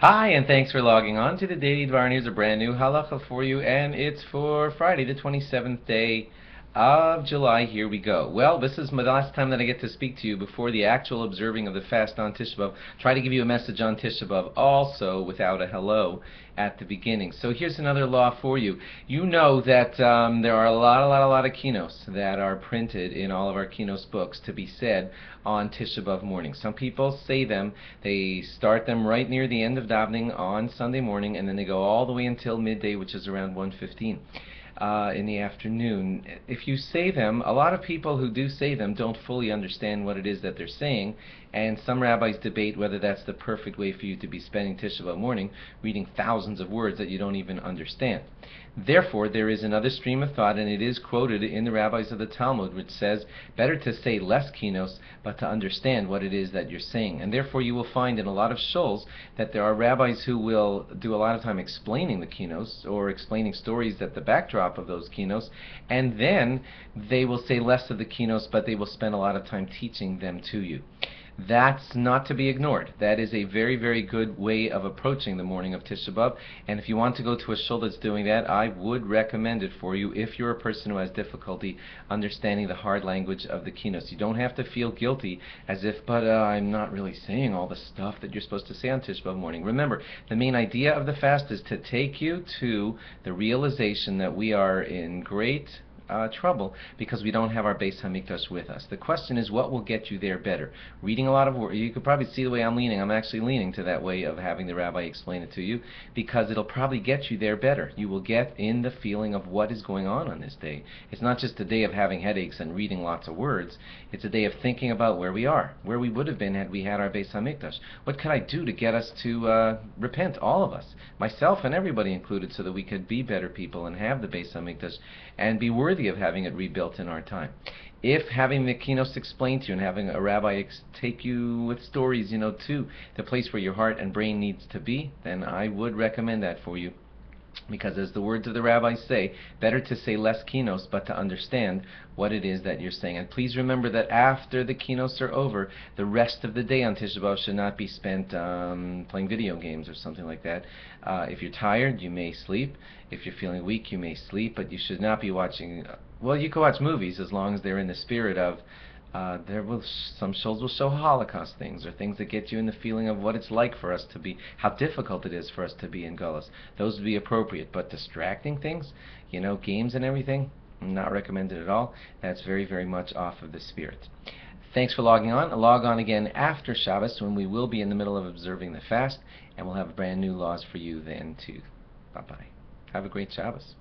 Hi, and thanks for logging on to the Daily Dvar. Here's a brand new halacha for you, and it's for Friday, the 27th day of July. Here we go. Well, this is my last time that I get to speak to you before the actual observing of the fast on Tisha B'Av. Try to give you a message on Tisha B'Av also without a hello at the beginning. So here's another law for you. You know that there are a lot of kinos that are printed in all of our kinos books to be said on Tisha B'Av morning. Some people say them, they start them right near the end of davening on Sunday morning, and then they go all the way until midday, which is around 1:15 in the afternoon. If you say them, a lot of people who do say them don't fully understand what it is that they're saying, and some rabbis debate whether that's the perfect way for you to be spending Tisha B'Av morning, reading thousands of words that you don't even understand. Therefore, there is another stream of thought, and it is quoted in the rabbis of the Talmud, which says, better to say less kinos, but to understand what it is that you're saying. And therefore, you will find in a lot of shuls that there are rabbis who will do a lot of time explaining the kinos, or explaining stories at the backdrop of those kinos, and then they will say less of the kinos, but they will spend a lot of time teaching them to you. That's not to be ignored. That is a very good way of approaching the morning of Tisha B'Av, and if you want to go to a shul that's doing that, I would recommend it for you if you're a person who has difficulty understanding the hard language of the kinos. You don't have to feel guilty as if, but I'm not really saying all the stuff that you're supposed to say on Tisha B'Av morning. Remember, the main idea of the fast is to take you to the realization that we are in great trouble because we don't have our Beis Hamikdash with us. The question is, what will get you there better? Reading a lot of words. You could probably see the way I'm leaning. I'm actually leaning to that way of having the rabbi explain it to you, because it'll probably get you there better. You will get in the feeling of what is going on this day. It's not just a day of having headaches and reading lots of words. It's a day of thinking about where we are, where we would have been had we had our Beis Hamikdash. What could I do to get us to repent, all of us, myself and everybody included, so that we could be better people and have the Beis Hamikdash and be worthy of having it rebuilt in our time. If having the kinos explained to you and having a rabbi take you with stories, to the place where your heart and brain needs to be, then I would recommend that for you. Because as the words of the rabbis say, better to say less kinos, but to understand what it is that you're saying. And please remember that after the kinos are over, the rest of the day on Tisha B'Av should not be spent playing video games or something like that. If you're tired, you may sleep. If you're feeling weak, you may sleep, but you should not be watching, well, you can watch movies as long as they're in the spirit of some shows will show Holocaust things, or things that get you in the feeling of what it's like for us to be, how difficult it is for us to be in Gullus. Those would be appropriate, but distracting things, games and everything, not recommended at all. That's very much off of the spirit. Thanks for logging on. Log on again after Shabbos, when we will be in the middle of observing the fast, and we'll have brand new laws for you then too. Bye-bye. Have a great Shabbos.